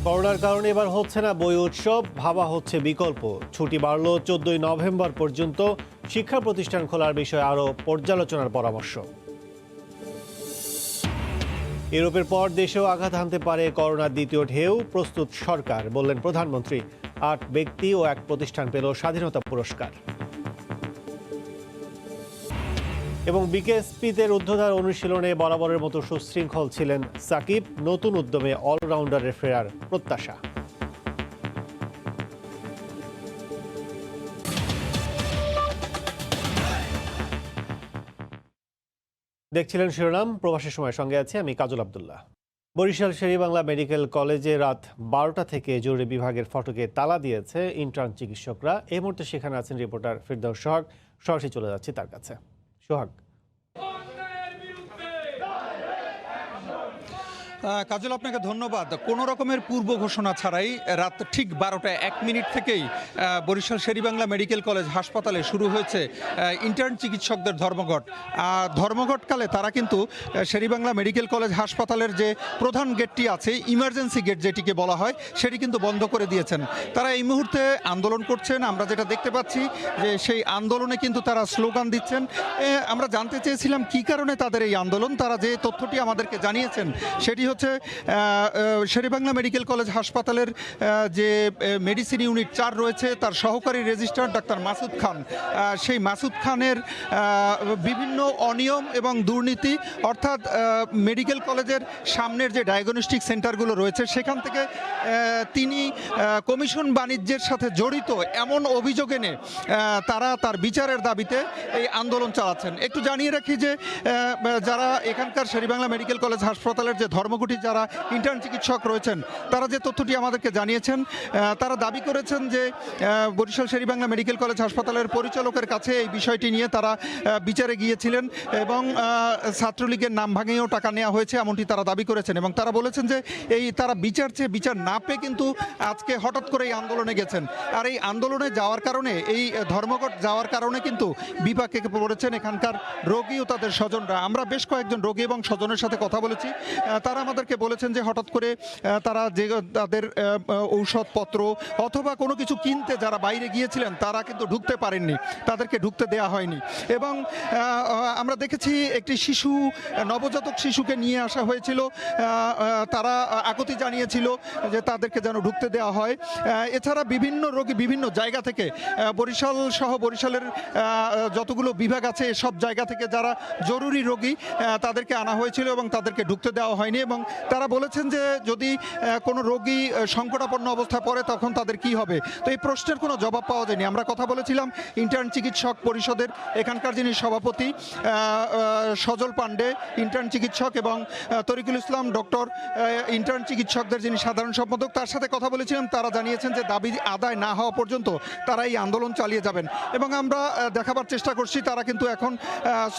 করোনার কারণে এবার হচ্ছে না বই উৎসব, ভাবা হচ্ছে বিকল্প। ছুটি বাড়লো 14 নভেম্বর পর্যন্ত। শিক্ষা প্রতিষ্ঠান খোলার বিষয়ে আরও পর্যালোচনার পরামর্শ। ইউরোপের পর দেশেও আঘাত হানতে পারে করোনার দ্বিতীয় ঢেউ, প্রস্তুত সরকার, বললেন প্রধানমন্ত্রী। 8 ব্যক্তি ও 1 প্রতিষ্ঠান পেল স্বাধীনতা পুরস্কার। এবং বিকেএসপিতে রুদ্ধদ্বার অনুশীলনে বরাবরের মতো সুশৃঙ্খল ছিলেন সাকিব। নতুন উদ্যমে অলরাউন্ডারের ফেরার প্রত্যাশা। দেখছিলেন শিরোনাম, প্রবাসের সময় সঙ্গে আছে আমি কাজল আব্দুল্লাহ। বরিশাল শেরেবাংলা মেডিকেল কলেজে রাত 12টা থেকে জরুরি বিভাগের ফটকে তালা দিয়েছে ইন্টার্ন চিকিৎসকরা। এই মুহূর্তে সেখানে আছেন রিপোর্টার ফিরদৌস সোহাগ। সরাসরি চলে যাচ্ছি তার কাছে। সোহাগ। কাজল, আপনাকে ধন্যবাদ। কোনো রকমের পূর্ব ঘোষণা ছাড়াই রাত ঠিক 12টা 1 মিনিট থেকেই বরিশাল শেরেবাংলা মেডিকেল কলেজ হাসপাতালে শুরু হয়েছে ইন্টার্ন চিকিৎসকদের ধর্মঘট। ধর্মঘটকালে তারা কিন্তু শেরেবাংলা মেডিকেল কলেজ হাসপাতালের যে প্রধান গেটটি আছে, ইমার্জেন্সি গেট যেটিকে বলা হয়, সেটি কিন্তু বন্ধ করে দিয়েছেন। তারা এই মুহূর্তে আন্দোলন করছেন। আমরা যেটা দেখতে পাচ্ছি যে সেই আন্দোলনে কিন্তু তারা স্লোগান দিচ্ছেন। আমরা জানতে চেয়েছিলাম কী কারণে তাদের এই আন্দোলন। তারা যে তথ্যটি আমাদেরকে জানিয়েছেন সেটি হচ্ছে শেরেবাংলা মেডিকেল কলেজ হাসপাতালের যে মেডিসিন ইউনিট 4 রয়েছে, তার সহকারী রেজিস্ট্রার ডাক্তার মাসুদ খান, সেই মাসুদ খানের বিভিন্ন অনিয়ম এবং দুর্নীতি, অর্থাৎ মেডিকেল কলেজের সামনের যে ডায়াগনস্টিক সেন্টারগুলো রয়েছে সেখান থেকে তিনি কমিশন বাণিজ্যের সাথে জড়িত এমন অভিযোগ এনে তারা তার বিচারের দাবিতে এই আন্দোলন চালাচ্ছেন। একটু জানিয়ে রাখি যে যারা এখানকার শেরেবাংলা মেডিকেল কলেজ হাসপাতালের যে ধর্মঘটি যারা ইন্টার্ন চিকিৎসক রয়েছেন, তারা যে তথ্যটি আমাদেরকে জানিয়েছেন, তারা দাবি করেছেন যে বরিশাল শেরেবাংলা মেডিকেল কলেজ হাসপাতালের পরিচালকের কাছে এই বিষয়টি নিয়ে তারা বিচারে গিয়েছিলেন এবং ছাত্রলীগের নাম ভাঙিয়েও টাকা নেওয়া হয়েছে, এমনটি তারা দাবি করেছেন। এবং তারা বলেছেন যে তারা বিচার না পেয়ে কিন্তু আজকে হঠাৎ করে এই আন্দোলনে গেছেন। আর এই আন্দোলনে যাওয়ার কারণে, এই ধর্মঘট যাওয়ার কারণে কিন্তু বিপাকে পড়েছেন এখানকার রোগী ও তাদের স্বজনরা। আমরা বেশ কয়েকজন রোগী এবং স্বজনের সাথে কথা বলেছি। তারা আমাদেরকে বলেছেন যে হঠাৎ করে তারা যে তাদের ঔষধপত্র অথবা কোনো কিছু কিনতে যারা বাইরে গিয়েছিলেন তারা কিন্তু ঢুকতে পারেননি, তাদেরকে ঢুকতে দেওয়া হয়নি। এবং আমরা দেখেছি একটি শিশু, নবজাতক শিশুকে নিয়ে আসা হয়েছিল, তারা আকুতি জানিয়েছিল যে তাদেরকে যেন ঢুকতে দেওয়া হয়। এছাড়া বিভিন্ন রোগী বিভিন্ন জায়গা থেকে, বরিশাল সহ বরিশালের যতগুলো বিভাগ আছে সব জায়গা থেকে যারা জরুরি রোগী তাদেরকে আনা হয়েছিল এবং তাদেরকে ঢুকতে দেওয়া হয়নি। এবং তারা বলেছেন যে যদি কোনো রোগী সংকটাপন্ন অবস্থায় পড়ে তখন তাদের কি হবে। তো এই প্রশ্নের কোনো জবাব পাওয়া যায়নি। আমরা কথা বলেছিলাম ইন্টার্ন চিকিৎসক পরিষদের এখানকার যিনি সভাপতি সজল পান্ডে ইন্টার্ন চিকিৎসক, এবং তরিকুল ইসলাম ডক্টর ইন্টার্ন চিকিৎসকদের যিনি সাধারণ সম্পাদক, তার সাথে কথা বলেছিলাম। তারা জানিয়েছেন যে দাবি আদায় না হওয়া পর্যন্ত তারা এই আন্দোলন চালিয়ে যাবেন। এবং আমরা দেখাবার চেষ্টা করছি তারা কিন্তু এখন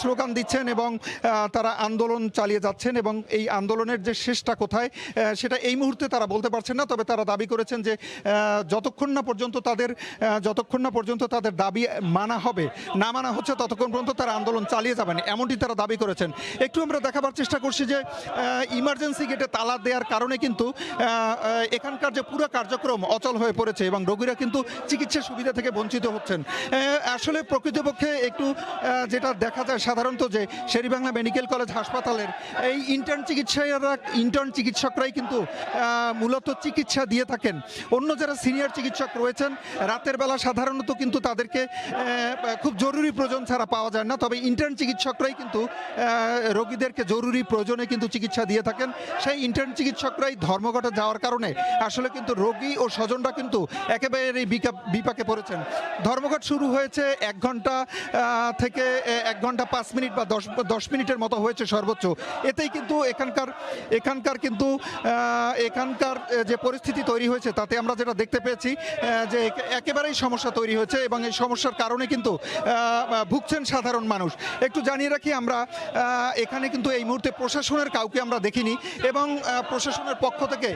স্লোগান দিচ্ছেন এবং তারা আন্দোলন চালিয়ে যাচ্ছেন। এবং এই আন্দোলনের যে শেষটা কোথায় সেটা এই মুহূর্তে তারা বলতে পারছেন না। তবে তারা দাবি করেছেন যে যতক্ষণ না পর্যন্ত তাদের দাবি মানা হবে, না মানা হচ্ছে, ততক্ষণ পর্যন্ত তারা আন্দোলন চালিয়ে যাবেন, এমনটি তারা দাবি করেছেন। একটু আমরা দেখাবার চেষ্টা করছি যে ইমার্জেন্সি গেটে তালা দেওয়ার কারণে কিন্তু এখানকার যে পুরো কার্যক্রম অচল হয়ে পড়েছে এবং রোগীরা কিন্তু চিকিৎসা সুবিধা থেকে বঞ্চিত হচ্ছেন। আসলে প্রকৃতপক্ষে একটু যেটা দেখা যায় সাধারণত যে শেরেবাংলা মেডিকেল কলেজ হাসপাতালের এই ইন্টার্ন চিকিৎসকরাই কিন্তু মূলত চিকিৎসা দিয়ে থাকেন। অন্য যারা সিনিয়র চিকিৎসক রয়েছেন রাতের বেলা সাধারণত কিন্তু তাদেরকে খুব জরুরি প্রয়োজন ছাড়া পাওয়া যায় না। তবে ইন্টার্ন চিকিৎসকরাই কিন্তু রোগীদেরকে জরুরি প্রয়োজনে কিন্তু চিকিৎসা দিয়ে থাকেন। সেই ইন্টার্ন চিকিৎসকরাই ধর্মঘটে যাওয়ার কারণে আসলে কিন্তু রোগী ও স্বজনরা কিন্তু একেবারে বিপাকে পড়েছেন। ধর্মঘট শুরু হয়েছে 1 ঘন্টা থেকে 1 ঘন্টা 5 মিনিট বা 10 মিনিটের মতো হয়েছে সর্বোচ্চ। এতেই কিন্তু এখানকার যে পরিস্থিতি তৈরি হয়েছে তাতে আমরা যেটা দেখতে পেয়েছি যে একেবারেই সমস্যা তৈরি হয়েছে এবং এই সমস্যার কারণে কিন্তু ভুগছেন সাধারণ মানুষ। একটু জানিয়ে রাখি, আমরা এখানে কিন্তু এই মুহূর্তে প্রশাসনের কাউকে আমরা দেখিনি এবং প্রশাসনের পক্ষ থেকে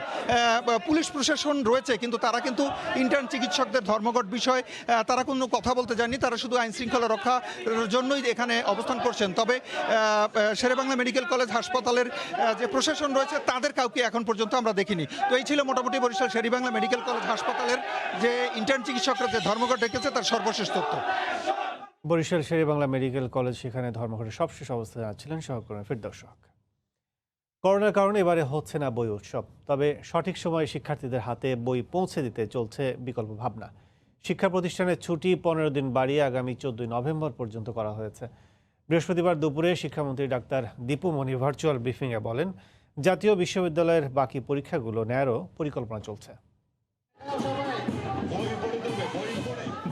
পুলিশ প্রশাসন রয়েছে, কিন্তু তারা কিন্তু ইন্টার্ন চিকিৎসকদের ধর্মঘট বিষয়ে তারা কোনো কথা বলতে যায়নি। তারা শুধু আইন শৃঙ্খলা রক্ষার জন্যই এখানে অবস্থান করছেন। তবে শেরেবাংলা মেডিকেল কলেজ হাসপাতালের যে প্রশাসন কনফার্মেশন রয়েছে তাদের কাউকে এখন পর্যন্ত আমরা দেখিনি। তো এই ছিল মোটামুটি বরিশাল শেরেবাংলা মেডিকেল কলেজ হাসপাতালের যে ইন্টার্ন চিকিৎসকরা যে ধর্মঘট ডেকেছে তার সর্বশেষ তথ্য। বরিশাল শেরেবাংলা মেডিকেল কলেজ, সেখানে ধর্মঘটের সবশেষ অবস্থায় জানাচ্ছিলেন সহকর্মী ফেরদৌস হক। করোনার কারণে এবারে হচ্ছে না বই উৎসব, তবে সঠিক সময়ে শিক্ষার্থীদের হাতে বই পৌঁছে দিতে চলছে বিকল্প ভাবনা। শিক্ষা প্রতিষ্ঠানের ছুটি 15 দিন বাড়িয়ে আগামী 14 নভেম্বর পর্যন্ত করা হয়েছে। বৃহস্পতিবার দুপুরে শিক্ষামন্ত্রী ডাক্তার দীপু মনি ভার্চুয়াল ব্রিফিংয়ে বলেন, জাতীয় বিশ্ববিদ্যালয়ের বাকি পরীক্ষাগুলো নেয়ারও পরিকল্পনা চলছে।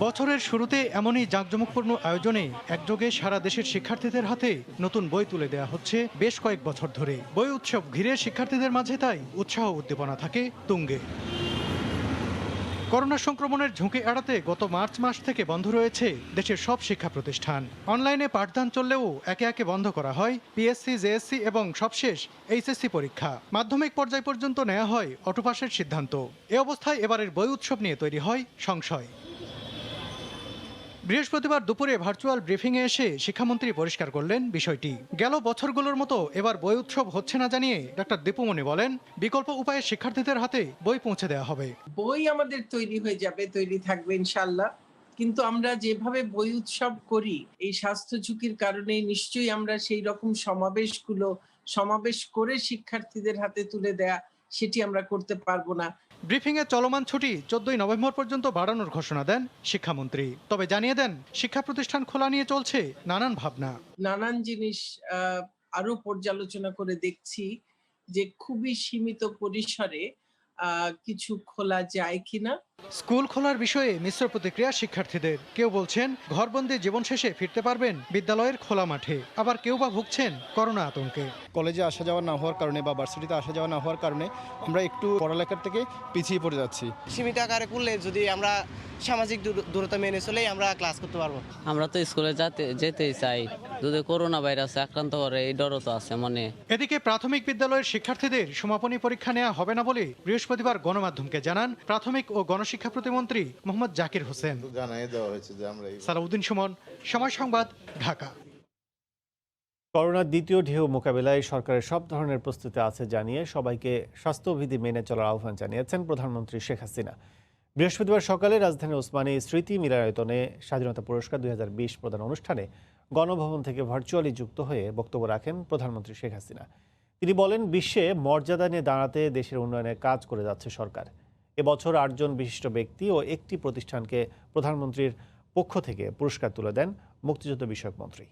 বছরের শুরুতে এমনই জাঁকজমকপূর্ণ আয়োজনে একযোগে সারা দেশের শিক্ষার্থীদের হাতে নতুন বই তুলে দেওয়া হচ্ছে বেশ কয়েক বছর ধরে। বই উৎসব ঘিরে শিক্ষার্থীদের মাঝে তাই উৎসাহ উদ্দীপনা থাকে তুঙ্গে। করোনা সংক্রমণের ঝুঁকি এড়াতে গত মার্চ মাস থেকে বন্ধ রয়েছে দেশের সব শিক্ষা প্রতিষ্ঠান। অনলাইনে পাঠদান চললেও একে একে বন্ধ করা হয় পিএসসি, জেএসসি এবং সবশেষ এইচএসসি পরীক্ষা। মাধ্যমিক পর্যায় পর্যন্ত নেওয়া হয় অটোপাসের সিদ্ধান্ত। এ অবস্থায় এবারের বই উৎসব নিয়ে তৈরি হয় সংশয়। বৃহস্পতিবার দুপুরে ভার্চুয়াল ব্রিফিংয়ে এসে শিক্ষামন্ত্রী পরিষ্কার করলেন বিষয়টি। গেল বছরগুলোর মতো এবার বই উৎসব হচ্ছে না জানিয়ে ডাক্তার দীপুমনি বলেন, বিকল্প উপায়ে শিক্ষার্থীদের হাতে বই পৌঁছে দেওয়া হবে। বই আমাদের তৈরি হয়ে যাবে, তৈরি থাকবে ইনশাআল্লাহ। কিন্তু আমরা যেভাবে বই উৎসব করি, এই স্বাস্থ্য ঝুঁকির কারণে নিশ্চয়ই আমরা সেই রকম সমাবেশ করে শিক্ষার্থীদের হাতে তুলে দেয়া, সেটি আমরা করতে পারবো না। ব্রিফিংয়ে চলমান ছুটি 14 নভেম্বর পর্যন্ত বাড়ানোর ঘোষণা দেন শিক্ষামন্ত্রী। তবে জানিয়ে দেন, শিক্ষা প্রতিষ্ঠান খোলা নিয়ে চলছে নানান ভাবনা। নানান জিনিস আরো পর্যালোচনা করে দেখছি যে খুবই সীমিত পরিসরে কিছু খোলা যায় কিনা। স্কুল খোলার বিষয়ে মিশ্র প্রতিক্রিয়া শিক্ষার্থীদের। কেউ বলছেন ঘরবন্দি জীবন শেষে ফিরতে পারবেন বিদ্যালয়ের খোলা মাঠে, আবার কেউ বা ভুগছেন করোনা আতঙ্কে। কলেজে আসা যাওয়া না হওয়ার কারণে বা ভার্সিটিতে আসা যাওয়া না হওয়ার কারণে আমরা একটু পড়ালেখার থেকে পিছিয়ে পড়ে যাচ্ছি। সীমিত আকারে করলে যদি আমরা সামাজিক দূরত্ব মেনে চলেই আমরা ক্লাস করতে পারবো। আমরা তো স্কুলে যেতেই চাই, যদি করোনা ভাইরাসে আক্রান্ত করে এই ডরও তো আছে মনে। এদিকে প্রাথমিক বিদ্যালয়ের শিক্ষার্থীদের সমাপনী পরীক্ষা নেওয়া হবে না বলে বৃহস্পতিবার গণমাধ্যমকে জানান প্রাথমিক ও গণশিক্ষা প্রতিমন্ত্রী মোহাম্মদ জাকির হোসেন। সালাউদ্দিন সুমন, সময় সংবাদ, ঢাকা। করোনার দ্বিতীয় ঢেউ মোকাবিলায় সরকারের সব ধরনের প্রস্তুতি আছে জানিয়ে সবাইকে স্বাস্থ্যবিধি মেনে চলার আহ্বান জানিয়েছেন প্রধানমন্ত্রী শেখ হাসিনা। বৃহস্পতিবার সকালে রাজধানীর ওসমানী স্মৃতি মিলনায়তনে স্বাধীনতা পুরস্কার 2020 প্রদান অনুষ্ঠানে গণভবন থেকে ভার্চুয়ালি যুক্ত হয়ে বক্তব্য রাখেন প্রধানমন্ত্রী শেখ হাসিনা। তিনি বলেন, বিশ্বে মর্যাদা নিয়ে দাঁড়াতে দেশের উন্নয়নে কাজ করে যাচ্ছে সরকার। এবছর 8 জন বিশিষ্ট ব্যক্তি ও একটি প্রতিষ্ঠানকে প্রধানমন্ত্রীর পক্ষ থেকে পুরস্কার তুলে দেন মুক্তিযুদ্ধ বিষয়ক মন্ত্রী।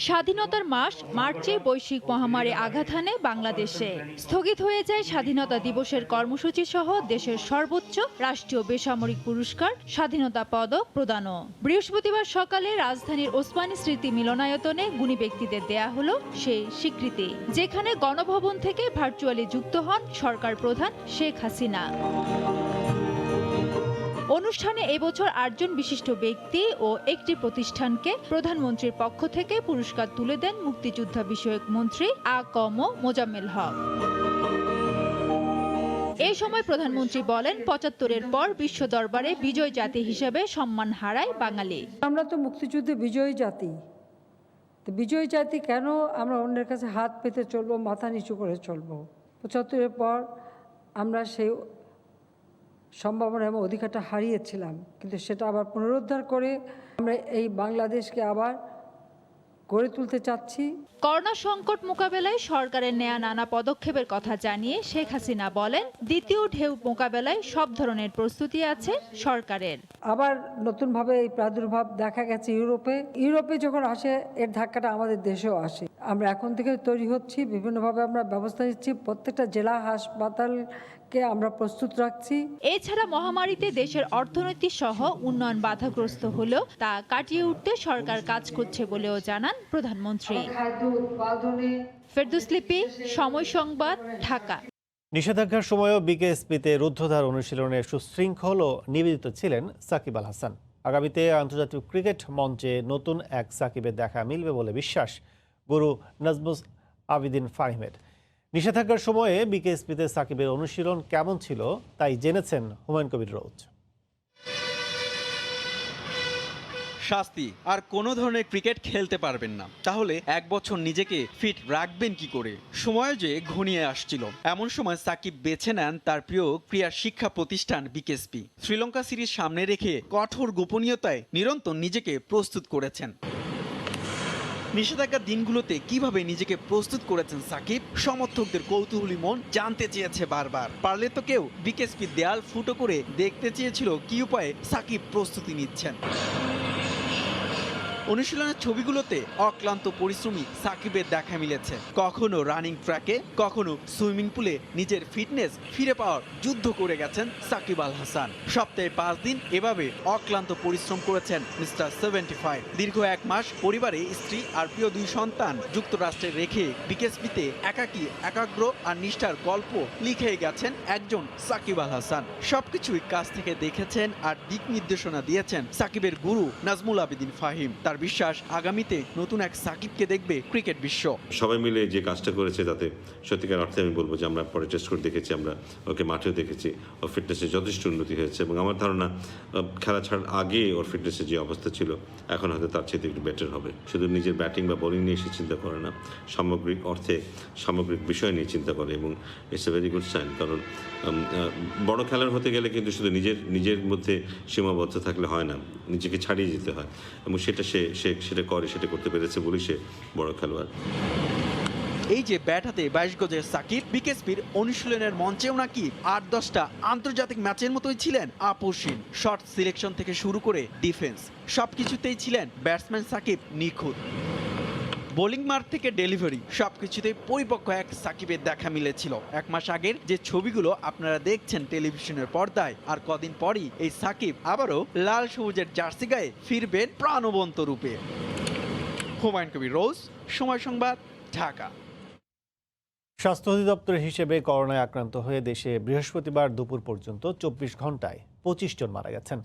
স্বাধীনতার মাস মার্চে বৈশ্বিক মহামারী আঘাত হানে বাংলাদেশে। স্থগিত হয়ে যায় স্বাধীনতা দিবসের কর্মসূচি সহ দেশের সর্বোচ্চ রাষ্ট্রীয় বেসামরিক পুরস্কার স্বাধীনতা পদক প্রদানও। বৃহস্পতিবার সকালে রাজধানীর ওসমানী স্মৃতি মিলনায়তনে গুণী ব্যক্তিদের দেয়া হলো সেই স্বীকৃতি, যেখানে গণভবন থেকে ভার্চুয়ালি যুক্ত হন সরকার প্রধান শেখ হাসিনা। অনুষ্ঠানে এবছর 8 জন বিশিষ্ট ব্যক্তি ও একটি প্রতিষ্ঠানকে প্রধানমন্ত্রীর পক্ষ থেকে পুরস্কার তুলে দেন মুক্তিযোদ্ধা বিষয়ক মন্ত্রী আ.ক.ম মোজাম্মেল হক। এই সময় প্রধানমন্ত্রী বলেন, 75-এর পর বিশ্ব দরবারে বিজয় জাতি হিসেবে সম্মান হারায় বাঙালি। আমরা তো মুক্তিযুদ্ধে বিজয়ী জাতি, তো বিজয়ী জাতি কেন আমরা অন্যের কাছে হাত পেতে চলবো, মাথা নিচু করে চলবো? 75-এর পর আমরা সেই সম্ভাবনা এবং অধিকারটা হারিয়েছিলাম, কিন্তু সেটা আবার পুনরুদ্ধার করে আমরা এই বাংলাদেশকে আবার গড়ে তুলতে চাচ্ছি। করোনা সংকট মোকাবেলায় সরকারের নেয়া নানা পদক্ষেপের কথা জানিয়ে শেখ হাসিনা বলেন, দ্বিতীয় ঢেউ মোকাবেলায় সব ধরনের প্রস্তুতি আছে সরকারের। আবার নতুনভাবে এই প্রাদুর্ভাব দেখা গেছে ইউরোপে যখন আসে এর ধাক্কাটা আমাদের দেশেও আসে। আমরা এখন থেকে তৈরি হচ্ছি, বিভিন্নভাবে আমরা ব্যবস্থা নিচ্ছি, প্রত্যেকটা জেলা হাসপাতালকে আমরা প্রস্তুত রাখছি। এছাড়া মহামারীতে দেশের অর্থনীতি সহ উন্নয়ন বাধাগ্রস্ত হলেও তা কাটিয়ে উঠতে সরকার কাজ করছে বলেও জানান প্রধানমন্ত্রী। ফেরদৌস লিপি, সময় সংবাদ, ঢাকা। নিষেধাজ্ঞার সময়ও বিকেএসপিতে রুদ্ধদ্বার অনুশীলনে সুশৃঙ্খল ও নিবেদিত ছিলেন সাকিব আল হাসান। আগামীতে আন্তর্জাতিক ক্রিকেট মঞ্চে নতুন এক সাকিবের দেখা মিলবে বলে বিশ্বাস গুরু নাজমুস আবিদিন ফাহিমের। নিষেধাজ্ঞার সময়ে বিকেএসপিতে সাকিবের অনুশীলন কেমন ছিল তাই জেনেছেন হুমায়ুন কবির রোজ। শাস্তি, আর কোনো ধরনের ক্রিকেট খেলতে পারবেন না। তাহলে 1 বছর নিজেকে ফিট রাখবেন কি করে? সময় যে ঘনিয়ে আসছিল, এমন সময় সাকিব বেছে নেন তার প্রিয় ক্রীড়া শিক্ষা প্রতিষ্ঠান বিকেএসপি। শ্রীলঙ্কা সিরিজ সামনে রেখে কঠোর গোপনীয়তায় নিরন্তর নিজেকে প্রস্তুত করেছেন। নিষেধাজ্ঞার দিনগুলোতে কিভাবে নিজেকে প্রস্তুত করেছেন সাকিব? সমর্থকদের কৌতূহলী মন জানতে চেয়েছে বারবার। পারলে তো কেউ বিকেএসপির দেয়াল ফুটো করে দেখতে চেয়েছিল কি উপায়ে সাকিব প্রস্তুতি নিচ্ছেন। অনুশীলনের ছবিগুলোতে অক্লান্ত পরিশ্রমী সাকিবের দেখা মিলেছে। কখনো রানিং ট্র্যাকে, কখনো সুইমিং পুলে নিজের ফিটনেস ফিরে পাওয়ার যুদ্ধ করে গেছেন সাকিব আল হাসান। সপ্তাহে 5 দিন এভাবে অক্লান্ত পরিশ্রম করেছেন মিস্টার 75। দীর্ঘ 1 মাস পরিবারে স্ত্রী আর প্রিয় 2 সন্তান যুক্তরাষ্ট্রে রেখে বিকেএসপিতে একাকী, একাগ্র আর নিষ্ঠার গল্প লিখে গেছেন একজন সাকিব আল হাসান। সবকিছুই কাছ থেকে দেখেছেন আর দিক নির্দেশনা দিয়েছেন সাকিবের গুরু নাজমুল আবেদিন ফাহিম। তার বিশ্বাস, আগামীতে নতুন এক সাকিবকে দেখবে ক্রিকেট বিশ্ব। সবাই মিলে যে কাজটা করেছে তাতে সত্যিকার অর্থে আমি বলবো যে আমরা পরে টেস্ট করে দেখেছি, আমরা ওকে মাঠেও দেখেছি, ওর ফিটনেসে যথেষ্ট উন্নতি হয়েছে এবং আমার ধারণা খেলা ছাড়ার আগে ওর ফিটনেসের যে অবস্থা ছিল এখন হয়তো তার চেয়ে একটু বেটার হবে। শুধু নিজের ব্যাটিং বা বোলিং নিয়ে সে চিন্তা করে না, সামগ্রিক অর্থে সামগ্রিক বিষয় নিয়ে চিন্তা করে এবং it's a very good sign. কারণ বড় খেলার হতে গেলে কিন্তু শুধু নিজের মধ্যে সীমাবদ্ধ থাকলে হয় না, নিজেকে ছাড়িয়ে যেতে হয় এবং সেটা সেটা করতে পেরেছে বলেই সে বড় খেলোয়াড়। এই যে ব্যাট হাতে 22 গজের সাকিব, বিকেএসপির অনুশীলনের মঞ্চেও নাকি 8-10টা আন্তর্জাতিক ম্যাচের মতোই ছিলেন আপসহীন। শট সিলেকশন থেকে শুরু করে ডিফেন্স সবকিছুতেই ছিলেন ব্যাটসম্যান সাকিব নিখুঁত। বোলিং মার্ক থেকে ডেলিভারি সবকিছুতেই পরিপক্ক এক সাকিবের দেখা মিলেছিল। 1 মাস আগের যে ছবিগুলো আপনারা দেখছেন টেলিভিশনের পর্দায়, আর কদিন পরই এই সাকিব আবারও লাল সবুজের জার্সি গায়ে ফিরবেন প্রাণবন্ত রূপে। হুমায়ুন কবির রোজ, সময় সংবাদ, ঢাকা। স্বাস্থ্য অধিদপ্তরের হিসেবে করোনায় আক্রান্ত হয়ে দেশে বৃহস্পতিবার দুপুর পর্যন্ত 24 ঘন্টায় 25 জন মারা গেছেন।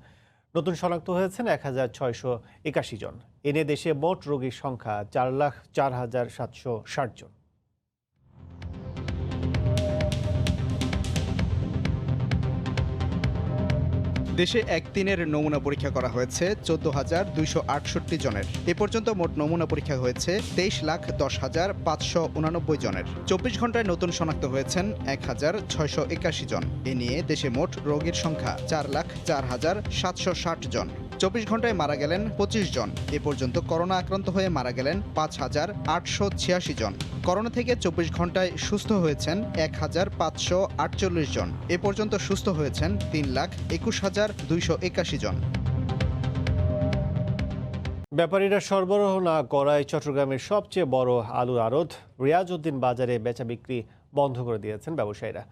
নতুন শনাক্ত হয়েছেন 1681 জন। এনে দেশে মোট রোগীর সংখ্যা 4,04,760 জন। দেশে একদিনের নমুনা পরীক্ষা করা হয়েছে 14,268 জনের। এ পর্যন্ত মোট নমুনা পরীক্ষা হয়েছে 23,10,589 জনের। 24 ঘন্টায় নতুন শনাক্ত হয়েছেন 1,681 জন। এ নিয়ে দেশে মোট রোগীর সংখ্যা 4,04,760 জন। 24 ঘন্টায় মারা গেলেন 25 জন। এ পর্যন্ত করোনা আক্রান্ত হয়ে মারা গেলেন 5,886 জন। করোনা থেকে 24 ঘন্টায় সুস্থ হয়েছেন 1,548 জন। এ পর্যন্ত সুস্থ হয়েছেন 3,21,281 জন। ব্যাপারীরা সরবরাহ না করায় চট্টগ্রামের সবচেয়ে বড় আলুর আড়ত রিয়াজউদ্দিন বাজারে বেচা বিক্রি বন্ধ করে দিয়েছেন ব্যবসায়ীরা।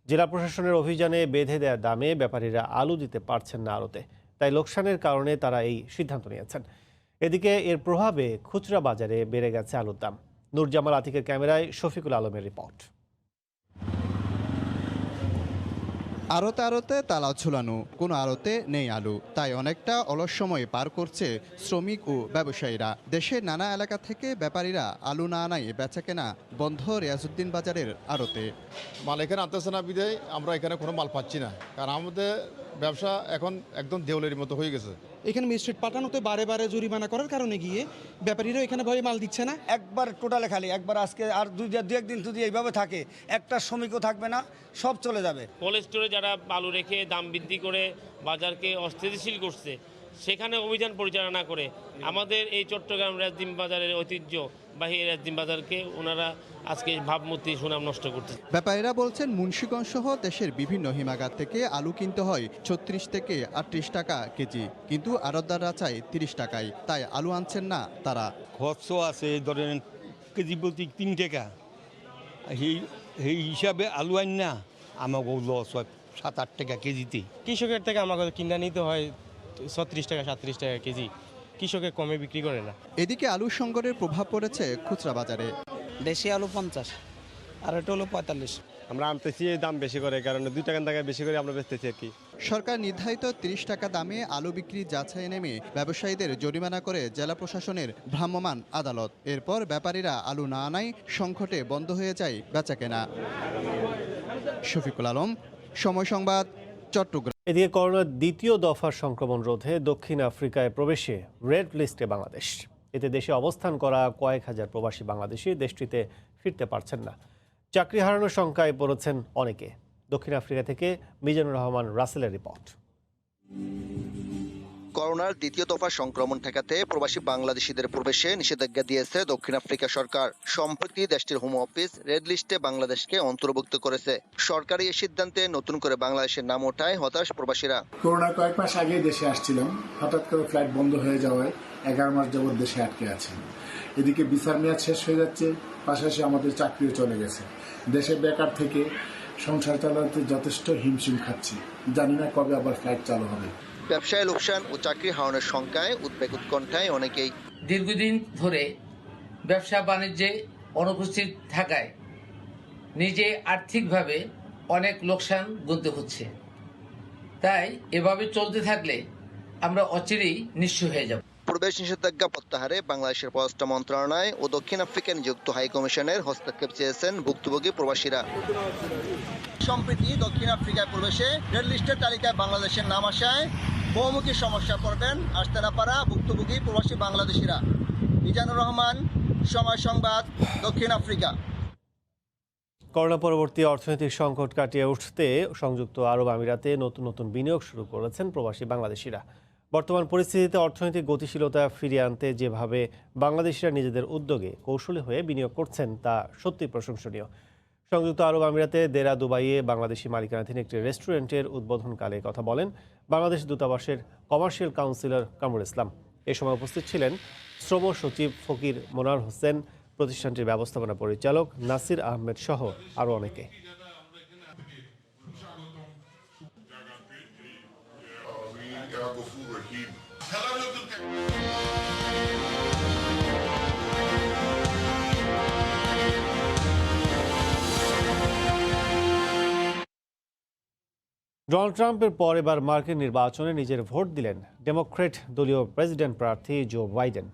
জেলা প্রশাসনের অভিযানে বেঁধে দেওয়া দামে ব্যাপারীরা আলু দিতে পারছেন না আড়তে, তাই লোকসানের কারণে তারা এই সিদ্ধান্ত নিয়েছেন। এদিকে এর প্রভাবে খুচরা বাজারে বেড়ে গেছে আলুর দাম। নুরজামাল আতিকের ক্যামেরায় শফিকুল আলমের রিপোর্ট। আড়তে আড়তে তালা ঝুলানো, কোনো আড়তে নেই আলু, তাই অনেকটা অলস সময় পার করছে শ্রমিক ও ব্যবসায়ীরা। দেশের নানা এলাকা থেকে ব্যাপারীরা আলু না আনায় বেচাকেনা বন্ধ রিয়াজউদ্দিন বাজারের আড়তে। মাল এখানে আনতেছে না বিধায় আমরা এখানে কোনো মাল পাচ্ছি না, কারণ আমাদের ব্যবসা এখন একদম দেউলের মতো হয়ে গেছে। এখানে ম্যাজিস্ট্রেট পাঠানোতে বারে বারে জরিমানা করার কারণে গিয়ে ব্যাপারীরা এখানে ভয়ে মাল দিচ্ছে না। একবার টোটালে খালি একবার আজকে আর দু একদিন যদি এইভাবে থাকে একটা শ্রমিকও থাকবে না, সব চলে যাবে। কোল্ড স্টোরে যারা আলু রেখে দাম বৃদ্ধি করে বাজারকে অস্থিতিশীল করছে, সেখানে অভিযান পরিচালনা করে আমাদের এই চট্টগ্রাম রিয়াজউদ্দিন বাজারের ঐতিহ্য বাহী রিয়াজউদ্দিন বাজারকে ওনারা আজকে ভাবমূর্তি সুনাম নষ্ট করতে। ব্যাপারীরা বলছেন মুন্সিগঞ্জ সহ দেশের বিভিন্ন হিমাগার থেকে আলু কিনতে হয় 36 থেকে 38 টাকা কেজি, কিন্তু আড়তদাররা চায় 30 টাকায়, তাই আলু আনছেন না তারা। খরচ আছে ধরেন কেজি প্রতি 3 টাকা, সেই হিসাবে আলু আন না আমাকে লস হয় 7-8 টাকা কেজিতে। কৃষকের থেকে আমাকে কিনা নিতে হয় 36 টাকা 37 টাকা কেজি, কৃষকের কমে বিক্রি করে না। এদিকে আলুর সংকটের প্রভাব পড়েছে খুচরা বাজারে। দেশি আলু 50 আর এটা হলো 45। আমরা আনতেছি দাম বেশি করে, কারণ 2 টাকা বেশি করে আমরা বেচতেছি আর কি। সরকার নির্ধারিত 30 টাকা দামে আলু বিক্রি যাচাই নেমে ব্যবসায়ীদের জরিমানা করে জেলা প্রশাসনের ভ্রাম্যমাণ আদালত। এরপর ব্যাপারীরা আলু না আনায় সংকটে বন্ধ হয়ে যায় বেচাকেনা। শফিকুল আলম, সময় সংবাদ, চট্টগ্রাম। এদিকে করোনার দ্বিতীয় দফার সংক্রমণ রোধে দক্ষিণ আফ্রিকায় প্রবেশে রেড লিস্টে বাংলাদেশ। এতে দেশে অবস্থান করা কয়েক হাজার প্রবাসী বাংলাদেশি দেশটিতে ফিরতে পারছেন না। চাকরি হারানোর শঙ্কায় পড়েছেন অনেকে। দক্ষিণ আফ্রিকা থেকে মিজানুর রহমান রাসেলের রিপোর্ট। করোনার দ্বিতীয় দফা সংক্রমণ ঠেকাতে প্রবাসী বাংলাদেশিদের প্রবেশে নিষেধাজ্ঞা দিয়েছে দক্ষিণ আফ্রিকা সরকার। সম্প্রতি দেশটির হোম অফিস রেড লিস্টে বাংলাদেশকে অন্তর্ভুক্ত করেছে। সরকারি এই সিদ্ধান্তে নতুন করে বাংলাদেশের নাম ওঠায় হতাশ প্রবাসীরা। করোনার কয়েক মাস আগে দেশে আসছিলাম, হঠাৎ করে ফ্লাইট বন্ধ হয়ে যাওয়ায় 11 মাস যাবৎ দেশে আটকে আছে। এদিকে ভিসার মেয়াদ শেষ হয়ে যাচ্ছে, পাশাপাশি আমাদের চাকরিও চলে গেছে। দেশে বেকার থেকে সংসার চালাতে যথেষ্ট হিমশিম খাচ্ছি। জানি না কবে আবার ফ্লাইট চালু হবে। ব্যবসায় লোকসান ও চাকরি হারানোর শঙ্কায় উদ্বেগ উৎকণ্ঠায় অনেকেই। দীর্ঘদিন ধরে ব্যবসা বাণিজ্যে অনুপস্থিত থাকায় নিজে আর্থিকভাবে অনেক লোকসান গুনতে হচ্ছে। তাই এভাবে চলতে থাকলে আমরা অচিরেই নিঃস্ব হয়ে যাব। প্রবেশ নিষেধাজ্ঞা প্রত্যাহারে বাংলাদেশের পররাষ্ট্র মন্ত্রণালয় ও দক্ষিণ আফ্রিকা নিযুক্ত হাইকমিশনের হস্তক্ষেপ চেয়েছেন ভুক্তভোগী প্রবাসীরা। সম্প্রতি দক্ষিণ আফ্রিকায় প্রবেশে রেড লিস্টের তালিকায় বাংলাদেশের নাম আসায় বহুমুখী সমস্যা পড়বেন আসতে না পারা ভুক্তভোগী প্রবাসী বাংলাদেশিরা। মিজানুর রহমান, সময় সংবাদ, দক্ষিণ আফ্রিকা। করোনা পরবর্তী অর্থনৈতিক সংকট কাটিয়ে উঠতে সংযুক্ত আরব আমিরাতে নতুন নতুন বিনিয়োগ শুরু করেছেন প্রবাসী বাংলাদেশিরা। বর্তমান পরিস্থিতিতে অর্থনৈতিক গতিশীলতা ফিরিয়ে আনতে যেভাবে বাংলাদেশিরা নিজেদের উদ্যোগে কৌশলী হয়ে বিনিয়োগ করছেন তা সত্যি প্রশংসনীয়। সংযুক্ত আরব আমিরাতে দেরা দুবাইয়ে বাংলাদেশি মালিকানাধীন একটি রেস্টুরেন্টের উদ্বোধনকালে কথা বলেন বাংলাদেশ দূতাবাসের কমার্শিয়াল কাউন্সিলর কামরুল ইসলাম। এ সময় উপস্থিত ছিলেন শ্রম সচিব ফকির মোনার হোসেন, প্রতিষ্ঠানটির ব্যবস্থাপনা পরিচালক নাসির আহমেদ সহ আরও অনেকে। ডোনাল্ড ট্রাম্পের পর এবার মার্কিন নির্বাচনে নিজের ভোট দিলেন ডেমোক্র্যাট দলীয় প্রেসিডেন্ট প্রার্থী জো বাইডেন।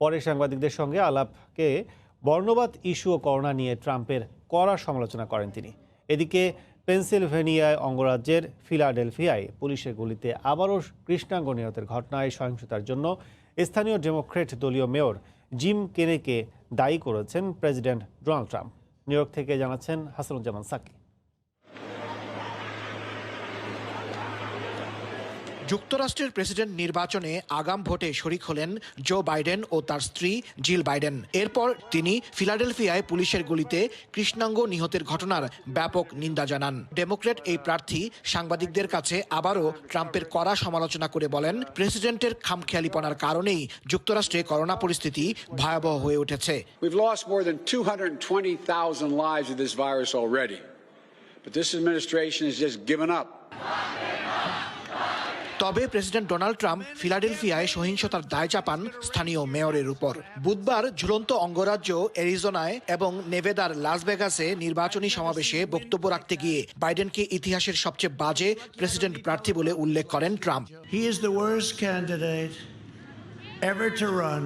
পরে সাংবাদিকদের সঙ্গে আলাপকে বর্ণবাদ ইস্যু ও করোনা নিয়ে ট্রাম্পের কড়া সমালোচনা করেন তিনি। এদিকে পেনসিলভেনিয়ায় অঙ্গরাজ্যের ফিলাডেলফিয়ায় পুলিশের গুলিতে আবারও কৃষ্ণাঙ্গ নিহতের ঘটনায় সহিংসতার জন্য স্থানীয় ডেমোক্র্যাট দলীয় মেয়র জিম কেনেকে দায়ী করেছেন president Donald Trump. New York থেকে জানাচ্ছেন হাসানুজ্জামান সাকি। যুক্তরাষ্ট্রের প্রেসিডেন্ট নির্বাচনে আগাম ভোটে শরিক হলেন জো বাইডেন ও তার স্ত্রী জিল বাইডেন। এরপর তিনি ফিলাডেলফিয়ায় পুলিশের গুলিতে কৃষ্ণাঙ্গ নিহতের ঘটনার ব্যাপক নিন্দা জানান। ডেমোক্র্যাট এই প্রার্থী সাংবাদিকদের কাছে আবারও ট্রাম্পের কড়া সমালোচনা করে বলেন, প্রেসিডেন্টের খামখেয়ালিপনার কারণেই যুক্তরাষ্ট্রে করোনা পরিস্থিতি ভয়াবহ হয়ে উঠেছে। We've lost more than 220,000 lives of this virus already. But this administration has just given up. তবে প্রেসিডেন্ট ডোনাল্ড ট্রাম্প ফিলাডেলফিয়ায় সহিংসতার দায় চাপান স্থানীয় মেয়রের উপর। বুধবার ঝুলন্ত অঙ্গরাজ্য অ্যারিজোনায় এবং নেভাদার লাস ভেগাসে নির্বাচনী সমাবেশে বক্তব্য রাখতে গিয়ে বাইডেনকে ইতিহাসের সবচেয়ে বাজে প্রেসিডেন্ট প্রার্থী বলে উল্লেখ করেন Trump. He is the worst candidate ever to run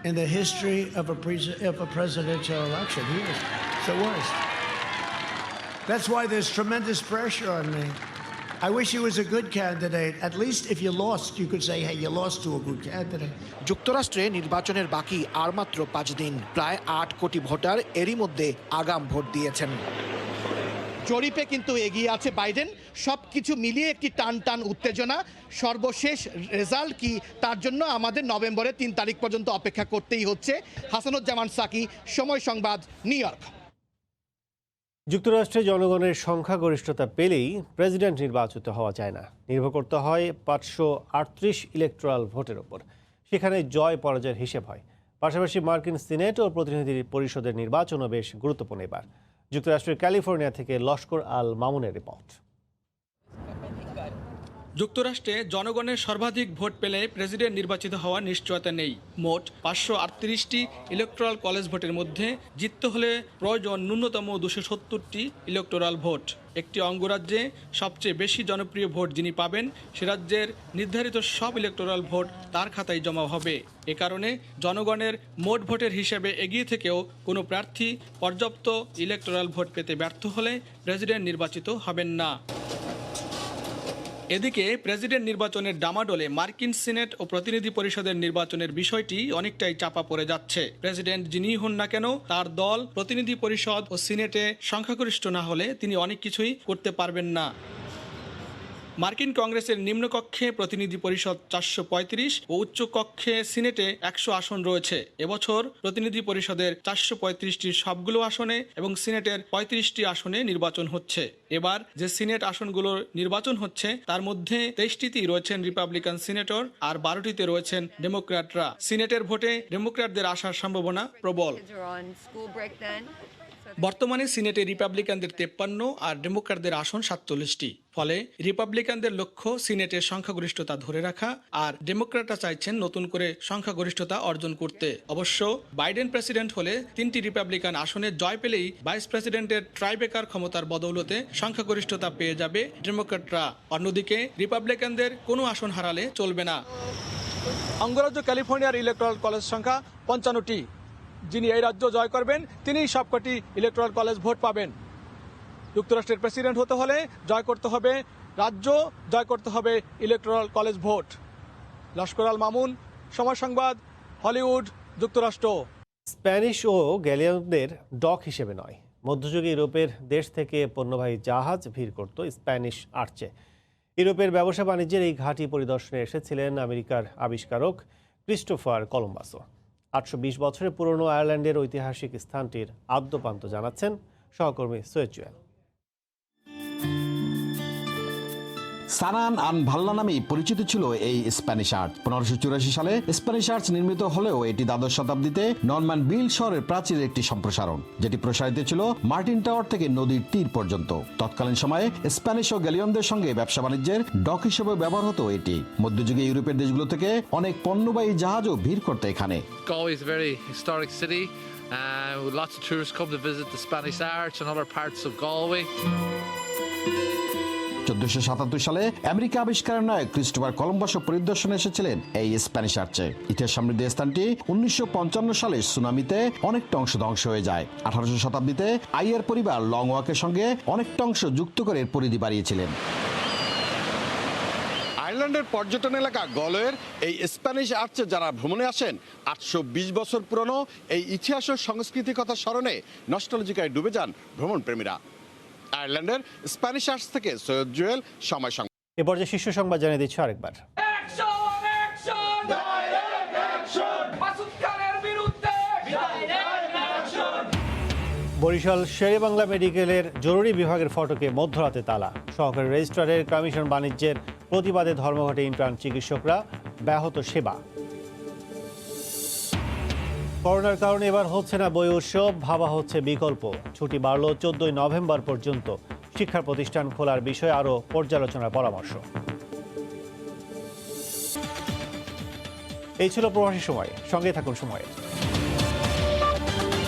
in the history of a presidential election. He is the worst. That's why there's tremendous pressure on me. I wish he was a good candidate. At least if you lost, you could say, hey, you lost to a good candidate. যুক্তরাষ্ট্রে নির্বাচনের বাকি আর মাত্র 5 দিন। প্রায় 8 কোটি voter এরই মধ্যে আগাম ভোট দিয়েছেন। জরিপে কিন্তু এগিয়ে আছে বাইডেন। সবকিছু মিলিয়ে একটি টান উত্তেজনা। সর্বশেষ রেজাল্ট কি তার জন্য আমাদের নভেম্বরের 3 তারিখ পর্যন্ত অপেক্ষা করতেই হচ্ছে। হাসানুজ্জামান সাকি, সময় সংবাদ, নিউ ইয়র্ক। যুক্তরাষ্ট্রে জনগণের সংখ্যাগরিষ্ঠতা পেলেই প্রেসিডেন্ট নির্বাচিত হওয়া যায় না। নির্ভর করতে হয় 538 ইলেকটোরাল ভোটের ওপর। সেখানে জয় পরাজয়ের হিসেব হয়। পাশাপাশি মার্কিন সিনেট ও প্রতিনিধি পরিষদের নির্বাচনও বেশ গুরুত্বপূর্ণ এবার। যুক্তরাষ্ট্রের ক্যালিফোর্নিয়া থেকে লস্কর আল মামুনের রিপোর্ট। যুক্তরাষ্ট্রে জনগণের সর্বাধিক ভোট পেলে প্রেসিডেন্ট নির্বাচিত হওয়ার নিশ্চয়তা নেই। মোট 538টি ইলেকটোরাল কলেজ ভোটের মধ্যে জিততে হলে প্রয়োজন ন্যূনতম 270টি ইলেকটোরাল ভোট। একটি অঙ্গরাজ্যে সবচেয়ে বেশি জনপ্রিয় ভোট যিনি পাবেন, সে রাজ্যের নির্ধারিত সব ইলেকটোরাল ভোট তার খাতায় জমা হবে। এ কারণে জনগণের মোট ভোটের হিসেবে এগিয়ে থেকেও কোনো প্রার্থী পর্যাপ্ত ইলেকটোরাল ভোট পেতে ব্যর্থ হলে প্রেসিডেন্ট নির্বাচিত হবেন না। এদিকে প্রেসিডেন্ট নির্বাচনের ডামাডোলে মার্কিন সিনেট ও প্রতিনিধি পরিষদের নির্বাচনের বিষয়টি অনেকটাই চাপা পড়ে যাচ্ছে। প্রেসিডেন্ট যিনিই হন না কেন, তার দল প্রতিনিধি পরিষদ ও সিনেটে সংখ্যাগরিষ্ঠ না হলে তিনি অনেক কিছুই করতে পারবেন না। মার্কিন কংগ্রেসের নিম্নকক্ষে প্রতিনিধি পরিষদ 435 ও উচ্চকক্ষে সিনেটে 100 আসন রয়েছে। এবছর প্রতিনিধি পরিষদের 435টির সবগুলো আসনে এবং সিনেটের 35টি আসনে নির্বাচন হচ্ছে। এবার যে সিনেট আসনগুলোর নির্বাচন হচ্ছে তার মধ্যে 23টিতেই রয়েছেন রিপাবলিকান সিনেটর আর 12টিতে রয়েছেন ডেমোক্র্যাটরা। সিনেটের ভোটে ডেমোক্র্যাটদের আসার সম্ভাবনা প্রবল। বর্তমানে সিনেটে রিপাবলিকানদের 53 আর ডেমোক্র্যাটদের আসন 47টি। ফলে রিপাবলিকানদের লক্ষ্য সিনেটের সংখ্যাগরিষ্ঠতা ধরে রাখা, আর ডেমোক্র্যাটরা চাইছেন নতুন করে সংখ্যাগরিষ্ঠতা অর্জন করতে। অবশ্য বাইডেন প্রেসিডেন্ট হলে 3টি রিপাবলিকান আসনে জয় পেলেই ভাইস প্রেসিডেন্টের ট্রাইবেকার ক্ষমতার বদৌলতে সংখ্যাগরিষ্ঠতা পেয়ে যাবে ডেমোক্র্যাটরা। অন্যদিকে রিপাবলিকানদের কোনো আসন হারালে চলবে না। অঙ্গরাজ্য ক্যালিফোর্নিয়ার ইলেকট্রাল কলেজ সংখ্যা 55টি। যিনি এই রাজ্য জয় করবেন তিনিই সবকটি ইলেকট্রাল কলেজ ভোট পাবেন। যুক্তরাষ্ট্রের প্রেসিডেন্ট হতে হলে জয় করতে হবে রাজ্য, জয় করতে হবে electoral college vote. Laskar Al Mamun, সময় সংবাদ, হলিউড, যুক্তরাষ্ট্র। স্প্যানিশ ও গ্যালিয়নদের ডক হিসেবে নয়, মধ্যযুগে ইউরোপের দেশ থেকে পণ্যবাহী জাহাজ ভিড় করত স্প্যানিশ আর্চে। ইউরোপের ব্যবসা বাণিজ্যের এই ঘাঁটি পরিদর্শনে এসেছিলেন আমেরিকার আবিষ্কারক ক্রিস্টোফার কলম্বাসও। 820 বছরের পুরনো আয়ারল্যান্ডের ঐতিহাসিক স্থানটির আদ্যপান্ত জানাচ্ছেন সহকর্মী সৈয়দ জুয়েল। সানান আন ভাল্লা নামেই পরিচিত ছিল এই স্প্যানিশ আর্চ। 1584 সালে স্প্যানিশ আর্চ নির্মিত হলেও এটি দ্বাদশ শতাব্দীতে নরম্যান বিল শহরের প্রাচীরের একটি সম্প্রসারণ, যেটি প্রসারিত ছিল মার্টিন টাওয়ার থেকে নদীর তীর পর্যন্ত। তৎকালীন সময়ে স্প্যানিশ ও গ্যালিয়নদের সঙ্গে ব্যবসা বাণিজ্যের ডক হিসেবে ব্যবহার হতো এটি। মধ্যযুগে ইউরোপের দেশগুলো থেকে অনেক পণ্যবাহী জাহাজও ভিড় করতে এখানে। Galway is a very historic city. Lots of tourists come to visit the Spanish Arch and other parts of Galway. 1477 সালে আমেরিকা আবিষ্কারের নায়ক ক্রিস্টোফার কলম্বাসও পরিদর্শনে এসেছিলেন এই স্প্যানিশ আর্চে। ইতিহাস সমৃদ্ধ স্থানটি 1955 সালে সুনামিতে অনেকটা অংশ ধ্বংস হয়ে যায়। 1800 শতাব্দীতে আইয়ার পরিবার লং ওয়াকের সঙ্গে অনেকটা অংশ যুক্ত করে এর পরিধি বাড়িয়েছিলেন। আয়ারল্যান্ডের পর্যটন এলাকা গলওয়ের এই স্প্যানিশ আর্চে যারা ভ্রমণে আসেন, 820 বছর পুরনো এই ইতিহাস ও সংস্কৃতির কথা স্মরণে নস্টালজিকায় ডুবে যান ভ্রমণ প্রেমীরা। আয়ারল্যান্ডের স্প্যানিশ আর্চ থেকে সৈয়দ জুয়েল, সময় সংবাদ। এ পর্যায়ে শীর্ষ সংবাদ জানিয়ে দিচ্ছি আরেকবার। বরিশাল শেরেবাংলা মেডিকেলের জরুরি বিভাগের ফটকে মধ্যরাতে তালা। সহকারী রেজিস্ট্রারের কমিশন বাণিজ্যের প্রতিবাদে ধর্মঘটে ইন্টার্ন চিকিৎসকরা, ব্যাহত সেবা। করোনার কারণে এবার হচ্ছে না বই উৎসব, ভাবা হচ্ছে বিকল্প। ছুটি বাড়ল 14 নভেম্বর পর্যন্ত। শিক্ষা প্রতিষ্ঠান খোলার বিষয়ে আরও পর্যালোচনার পরামর্শ। এই ছিল প্রবাসী সময়, সঙ্গে থাকুন সময়ে।